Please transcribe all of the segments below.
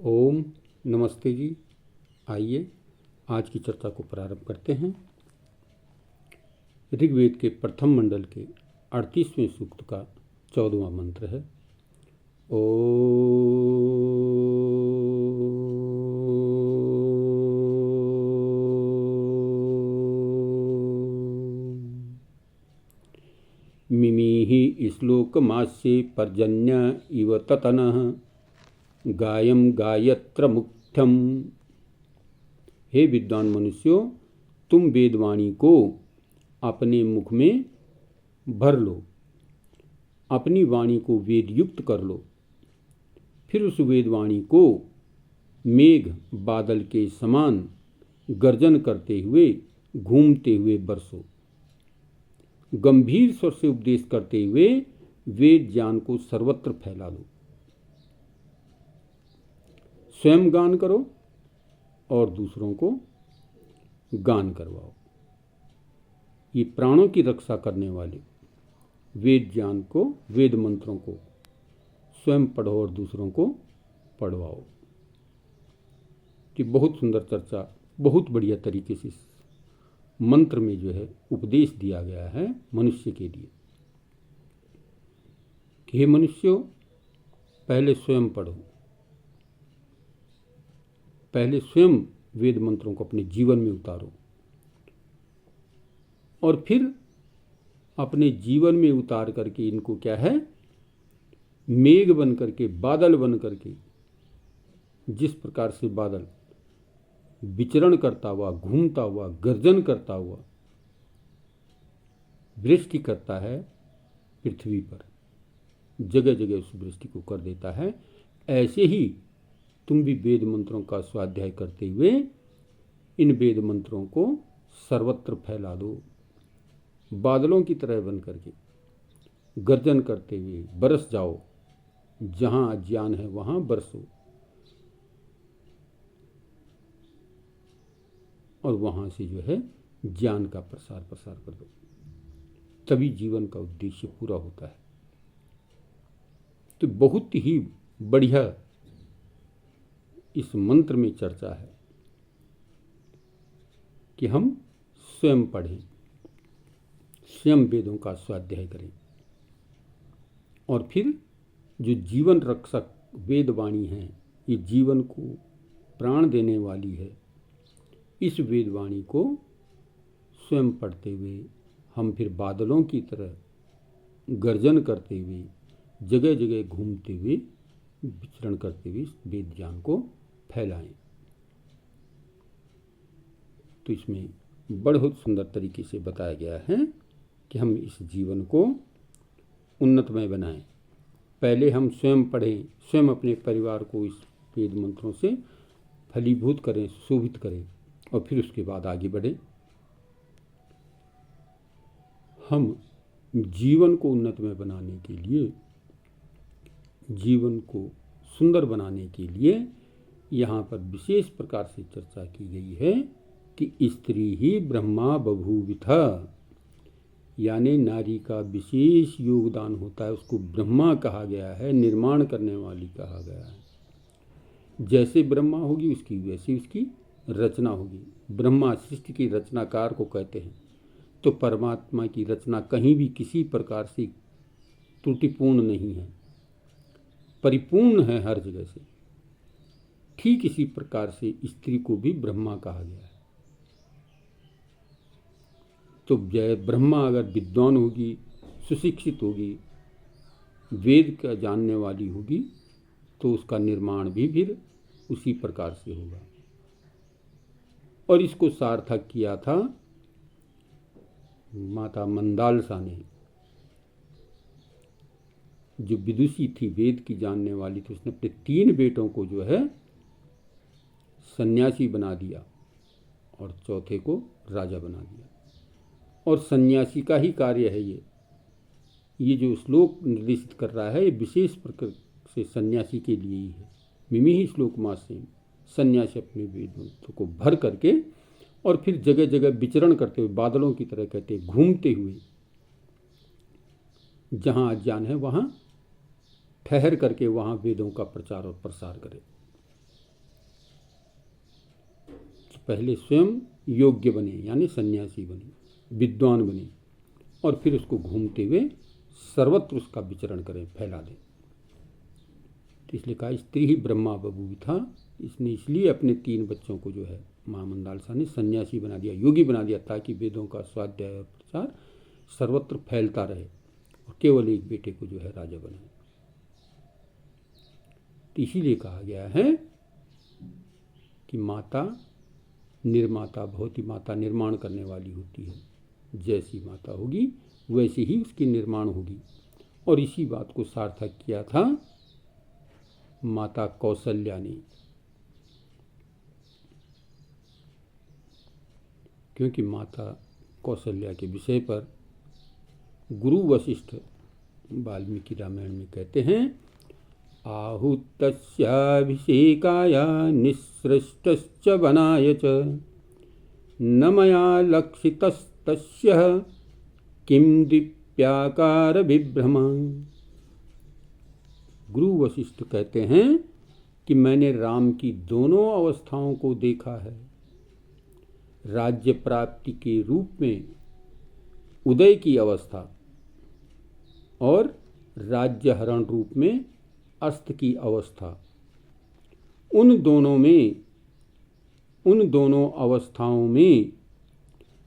ओम नमस्ते जी। आइए आज की चर्चा को प्रारंभ करते हैं। ऋग्वेद के प्रथम मंडल के 38वें सूक्त का 14वां मंत्र है। ओ मिमीहि श्लोकमास्ये पर्जन्य इव ततनः गायम गायत्र मुख्यम। हे विद्वान मनुष्यों, तुम वेदवाणी को अपने मुख में भर लो, अपनी वाणी को वेद युक्त कर लो, फिर उस वेदवाणी को मेघ बादल के समान गर्जन करते हुए घूमते हुए बरसो। गंभीर स्वर से उपदेश करते हुए वेद ज्ञान को सर्वत्र फैला लो। स्वयं गान करो और दूसरों को गान करवाओ। ये प्राणों की रक्षा करने वाले वेद ज्ञान को, वेद मंत्रों को स्वयं पढ़ो और दूसरों को पढ़वाओ। कि बहुत सुंदर चर्चा, बहुत बढ़िया तरीके से मंत्र में जो है उपदेश दिया गया है मनुष्य के लिए कि हे मनुष्यों, पहले स्वयं पढ़ो, पहले स्वयं वेद मंत्रों को अपने जीवन में उतारो और फिर अपने जीवन में उतार करके इनको क्या है, मेघ बन करके, बादल बन करके, जिस प्रकार से बादल विचरण करता हुआ, घूमता हुआ, गर्जन करता हुआ वृष्टि करता है पृथ्वी पर, जगह जगह उस वृष्टि को कर देता है, ऐसे ही तुम भी वेद मंत्रों का स्वाध्याय करते हुए इन वेद मंत्रों को सर्वत्र फैला दो। बादलों की तरह बन करके गर्जन करते हुए बरस जाओ, जहां अज्ञान है वहां बरसो और वहां से जो है ज्ञान का प्रसार कर दो। तभी जीवन का उद्देश्य पूरा होता है। तो बहुत ही बढ़िया इस मंत्र में चर्चा है कि हम स्वयं पढ़ें, स्वयं वेदों का स्वाध्याय करें और फिर जो जीवन रक्षक वेदवाणी है, ये जीवन को प्राण देने वाली है, इस वेदवाणी को स्वयं पढ़ते हुए हम फिर बादलों की तरह गर्जन करते हुए, जगह जगह घूमते हुए, विचरण करते हुए वेद ज्ञान को फैलाएं। तो इसमें बहुत सुंदर तरीके से बताया गया है कि हम इस जीवन को उन्नतमय बनाएं। पहले हम स्वयं पढ़ें, स्वयं अपने परिवार को इस वेद मंत्रों से फलीभूत करें, सुशोभित करें और फिर उसके बाद आगे बढ़ें। हम जीवन को उन्नतमय बनाने के लिए, जीवन को सुंदर बनाने के लिए यहाँ पर विशेष प्रकार से चर्चा की गई है कि स्त्री ही ब्रह्मा बभूविथा, यानी नारी का विशेष योगदान होता है, उसको ब्रह्मा कहा गया है, निर्माण करने वाली कहा गया है। जैसे ब्रह्मा होगी उसकी वैसी उसकी रचना होगी। ब्रह्मा सृष्टि के रचनाकार को कहते हैं। तो परमात्मा की रचना कहीं भी किसी प्रकार से त्रुटिपूर्ण नहीं है, परिपूर्ण है हर जगह से। ठीक इसी प्रकार से स्त्री को भी ब्रह्मा कहा गया है। तो जय ब्रह्मा अगर विद्वान होगी, सुशिक्षित होगी, वेद का जानने वाली होगी, तो उसका निर्माण भी फिर उसी प्रकार से होगा। और इसको सार्थक किया था माता मंदालसा ने, जो विदुषी थी, वेद की जानने वाली थी। उसने अपने 3 बेटों को जो है सन्यासी बना दिया और चौथे को राजा बना दिया। और सन्यासी का ही कार्य है ये जो श्लोक निर्देशित कर रहा है, ये विशेष प्रकार से सन्यासी के लिए ही है। मिमिहि श्लोकमास्येन, सन्यासी अपने वेदों को भर करके और फिर जगह जगह विचरण करते हुए, बादलों की तरह कहते घूमते हुए, जहाँ अज्ञान है वहाँ ठहर करके वहाँ वेदों का प्रचार और प्रसार करे। पहले स्वयं योग्य बने, यानी सन्यासी बने, विद्वान बने, और फिर उसको घूमते हुए सर्वत्र उसका विचरण करें, फैला दें। तो इसलिए कहा स्त्री ही ब्रह्मा बभूविथा। इसने इसलिए अपने 3 बच्चों को जो है माँ मंदालसा ने सन्यासी बना दिया, योगी बना दिया, ताकि वेदों का स्वाध्याय और प्रचार सर्वत्र फैलता रहे, और केवल एक बेटे को जो है राजा बनाए। तो इसीलिए कहा गया है कि माता निर्माता भवती, माता निर्माण करने वाली होती है, जैसी माता होगी वैसे ही उसकी निर्माण होगी। और इसी बात को सार्थक किया था माता कौशल्या ने, क्योंकि माता कौशल्या के विषय पर गुरु वशिष्ठ वाल्मीकि रामायण में कहते हैं, आहुतस्याभिषेकाय निःसृष्टश्च वनाय च न मया लक्षितस्तस्य किं दिव्याकार विभ्रम। गुरु वशिष्ठ कहते हैं कि मैंने राम की दोनों अवस्थाओं को देखा है, राज्य प्राप्ति के रूप में उदय की अवस्था और राज्य हरण रूप में अस्त की अवस्था। उन दोनों अवस्थाओं में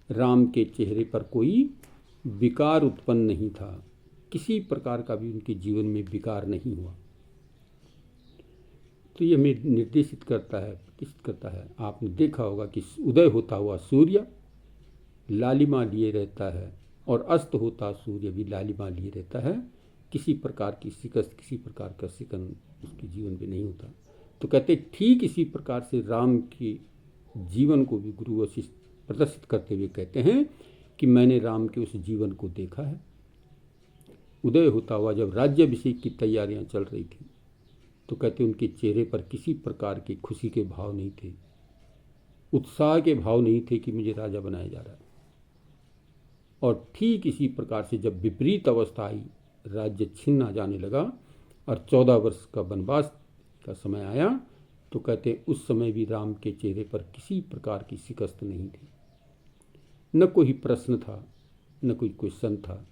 राम के चेहरे पर कोई विकार उत्पन्न नहीं था, किसी प्रकार का भी उनके जीवन में विकार नहीं हुआ। तो ये हमें निर्देशित करता है, प्रतिष्ठित करता है। आपने देखा होगा कि उदय होता हुआ सूर्य लालिमा लिए रहता है, और अस्त होता सूर्य भी लालिमा लिए रहता है, किसी प्रकार की शिकस्त, किसी प्रकार का सिकन उसके जीवन में नहीं होता। तो कहते ठीक इसी प्रकार से राम के जीवन को भी गुरु वशिष्ठ प्रदर्शित करते हुए कहते हैं कि मैंने राम के उस जीवन को देखा है। उदय होता हुआ जब राज्याभिषेक की तैयारियां चल रही थी, तो कहते उनके चेहरे पर किसी प्रकार की खुशी के भाव नहीं थे, उत्साह के भाव नहीं थे कि मुझे राजा बनाया जा रहा है। और ठीक इसी प्रकार से जब विपरीत अवस्था आई, राज्य छीना जाने लगा और 14 वर्ष का वनवास का समय आया, तो कहते उस समय भी राम के चेहरे पर किसी प्रकार की शिकस्त नहीं थी, न कोई प्रश्न था, न कोई क्वेश्चन था,